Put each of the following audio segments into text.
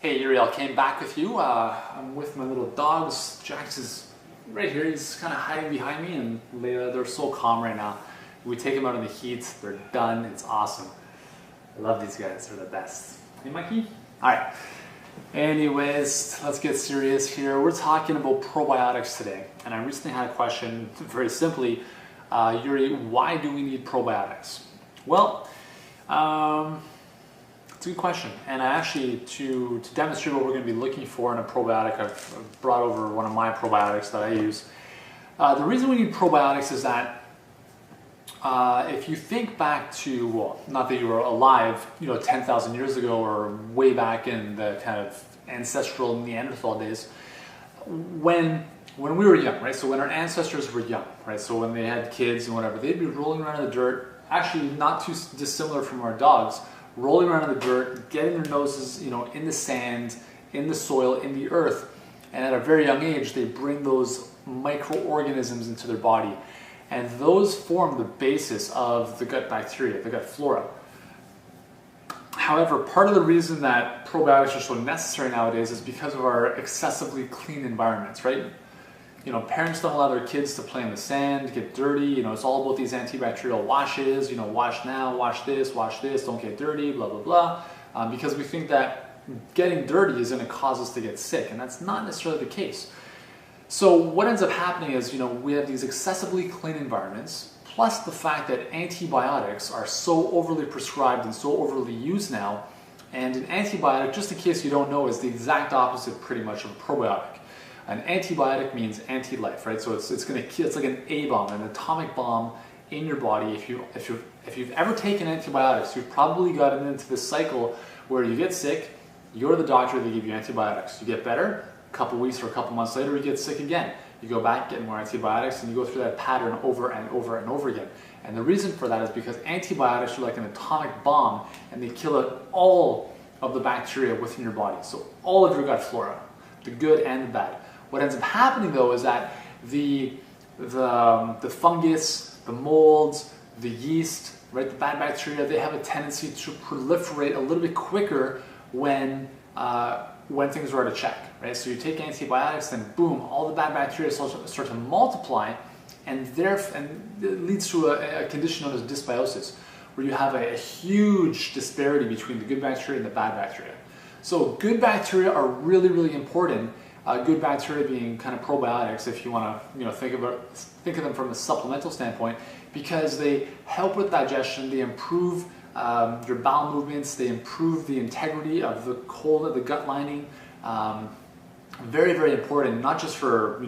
Hey Yuri, Elkaim back with you. I'm with my little dogs. Jax is right here. He's kind of hiding behind me, and they're so calm right now. We take them out in the heat. They're done. It's awesome. I love these guys. They're the best. Hey, Mikey? All right. Anyways, let's get serious here. We're talking about probiotics today. And I recently had a question, very simply, Yuri, why do we need probiotics? Well, it's a good question, and I actually, to demonstrate what we're going to be looking for in a probiotic, I've brought over one of my probiotics that I use. The reason we need probiotics is that if you think back to, well, not that you were alive, 10,000 years ago or way back in the kind of ancestral Neanderthal days, when we were young, right? So when our ancestors were young, right? So when they had kids and whatever, they'd be rolling around in the dirt, actually not too dissimilar from our dogs, rolling around in the dirt, getting their noses, in the sand, in the soil, in the earth, and at a very young age, they bring those microorganisms into their body, and those form the basis of the gut bacteria, the gut flora. However, part of the reason that probiotics are so necessary nowadays is because of our excessively clean environments, right? Parents don't allow their kids to play in the sand, get dirty. It's all about these antibacterial washes. Wash now, wash this, don't get dirty, blah, blah, blah. Because we think that getting dirty is going to cause us to get sick, and that's not necessarily the case. So what ends up happening is, we have these excessively clean environments, plus the fact that antibiotics are so overly prescribed and so overly used now. And an antibiotic, just in case you don't know, is the exact opposite pretty much of a probiotic. An antibiotic means anti-life, right? So it's going to kill. It's like an A-bomb, an atomic bomb in your body. If you've ever taken antibiotics, you've probably gotten into this cycle where you get sick, you go to the doctor, they give you antibiotics. You get better, a couple weeks or a couple months later, you get sick again. You go back, get more antibiotics, and you go through that pattern over and over and over again. And the reason for that is because antibiotics are like an atomic bomb, and they kill out all of the bacteria within your body. So all of your gut flora, the good and the bad. What ends up happening though is that the fungus, the molds, the yeast, right, the bad bacteria, they have a tendency to proliferate a little bit quicker when things are out of check, right? So you take antibiotics, then boom, all the bad bacteria start to multiply, and it leads to a condition known as dysbiosis, where you have a huge disparity between the good bacteria and the bad bacteria. So good bacteria are really, really important. Good bacteria being kind of probiotics, if you want to think of them from a supplemental standpoint, because they help with digestion, they improve your bowel movements, they improve the integrity of the gut lining. Very, very important, not just for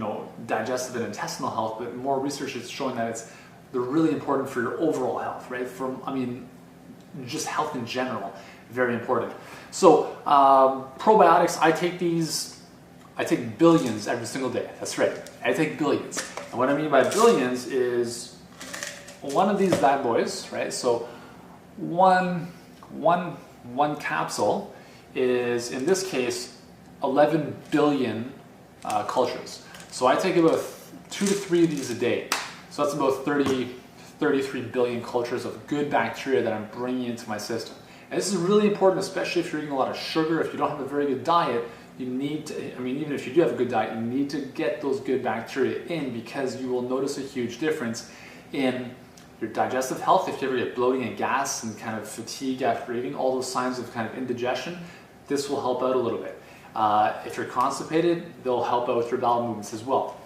digestive and intestinal health, but more research is showing that they're really important for your overall health, right? Just health in general, very important. So probiotics, I take billions every single day. That's right. I take billions. And what I mean by billions is one of these bad boys, right? So one capsule is, in this case, 11 billion cultures. So I take about 2 to 3 of these a day. So that's about 33 billion cultures of good bacteria that I'm bringing into my system. And this is really important, especially if you're eating a lot of sugar, if you don't have a very good diet. You need to, even if you do have a good diet, you need to get those good bacteria in, because you will notice a huge difference in your digestive health. If you ever get bloating and gas and kind of fatigue after eating, all those signs of kind of indigestion, this will help out a little bit. If you're constipated, they'll help out with your bowel movements as well.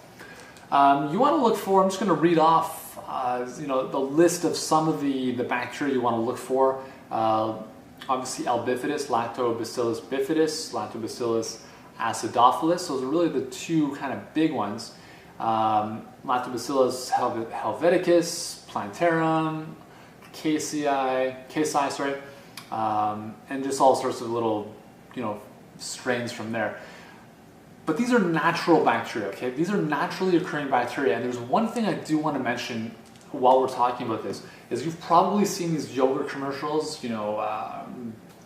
You want to look for, I'm just going to read off the list of some of the bacteria you want to look for. Obviously, L. bifidus, Lactobacillus bifidus, Lactobacillus acidophilus. Those are really the two kind of big ones. Lactobacillus helveticus, plantarum, casei, and just all sorts of little, strains from there. But these are natural bacteria, okay? These are naturally occurring bacteria. And there's one thing I do want to mention while we're talking about this, is you've probably seen these yogurt commercials,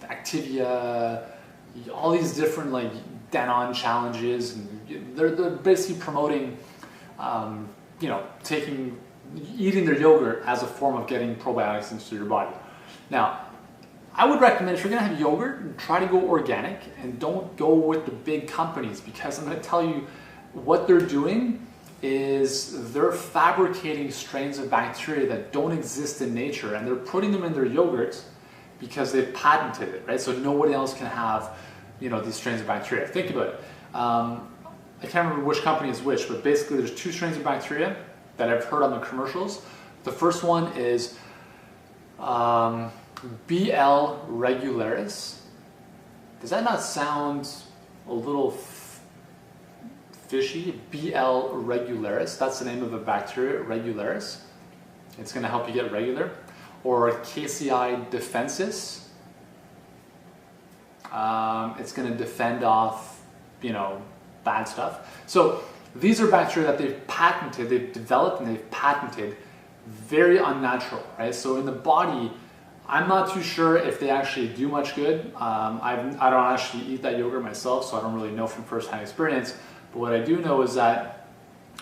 Activia, all these different like Danone challenges, and they're basically promoting, eating their yogurt as a form of getting probiotics into your body. Now, I would recommend if you're gonna have yogurt, try to go organic and don't go with the big companies, because I'm gonna tell you what they're doing is they're fabricating strains of bacteria that don't exist in nature, and they're putting them in their yogurts because they've patented it, right? So nobody else can have, these strains of bacteria. Think about it. I can't remember which company is which, but basically there's 2 strains of bacteria that I've heard on the commercials. The first one is BL regularis. Does that not sound a little fishy? BL regularis, that's the name of a bacteria, regularis. It's going to help you get regular. Or KCI defensis. It's going to defend off, bad stuff. So these are bacteria that they've patented, they've developed and they've patented, very unnatural, right? So in the body, I'm not too sure if they actually do much good. I don't actually eat that yogurt myself, so I don't really know from first-hand experience. But what I do know is that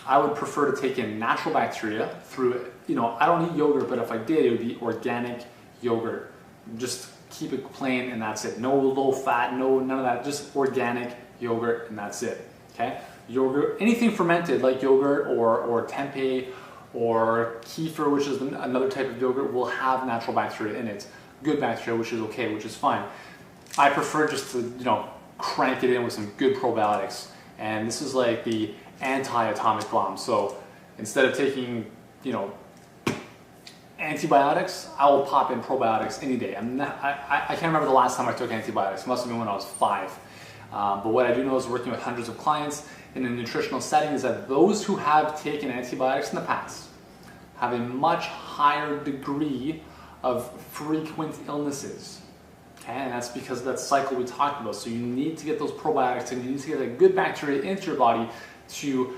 I would prefer to take in natural bacteria through, I don't eat yogurt, but if I did, it would be organic yogurt. Just keep it plain and that's it. No low fat, none of that, just organic yogurt and that's it, okay? Yogurt, anything fermented like yogurt or tempeh or kefir, which is another type of yogurt, will have natural bacteria in it. Good bacteria, which is okay, which is fine. I prefer just to, crank it in with some good probiotics. And this is like the anti-atomic bomb. So instead of taking, antibiotics, I will pop in probiotics any day. I can't remember the last time I took antibiotics. It must have been when I was 5. But what I do know is working with hundreds of clients in a nutritional setting is that those who have taken antibiotics in the past have a much higher degree of frequent illnesses. Okay? And that's because of that cycle we talked about. So you need to get those probiotics and you need to get a good bacteria into your body to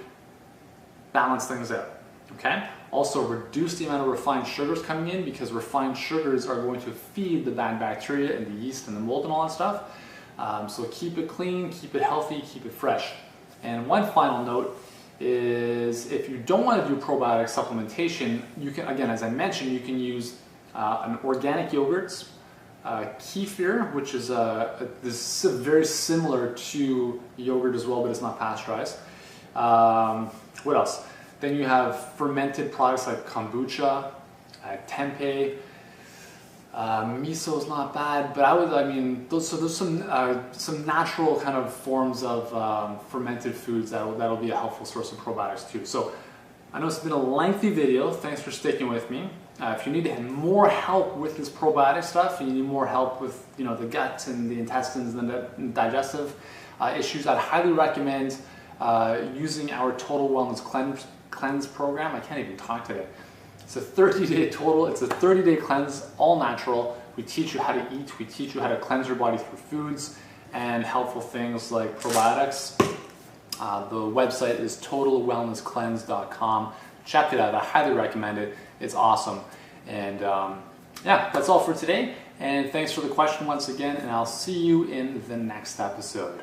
balance things out. Okay? Also reduce the amount of refined sugars coming in, because refined sugars are going to feed the bad bacteria and the yeast and the mold and all that stuff. So keep it clean, keep it healthy, keep it fresh. And one final note is if you don't want to do probiotic supplementation, you can, again, as I mentioned, you can use an organic yogurts, kefir, which is this is very similar to yogurt as well, but it's not pasteurized. What else? Then you have fermented products like kombucha, tempeh. Miso is not bad, but there's some natural kind of forms of fermented foods that'll be a helpful source of probiotics too. So I know it's been a lengthy video. Thanks for sticking with me. If you need more help with this probiotic stuff, and you need more help with the gut and the intestines and the digestive issues, I'd highly recommend using our Total Wellness Cleanse program. I can't even talk today. It's a 30-day total. It's a 30-day cleanse, all natural. We teach you how to eat. We teach you how to cleanse your body through foods and helpful things like probiotics. The website is totalwellnesscleanse.com. Check it out. I highly recommend it. It's awesome. And yeah, that's all for today. And thanks for the question once again. And I'll see you in the next episode.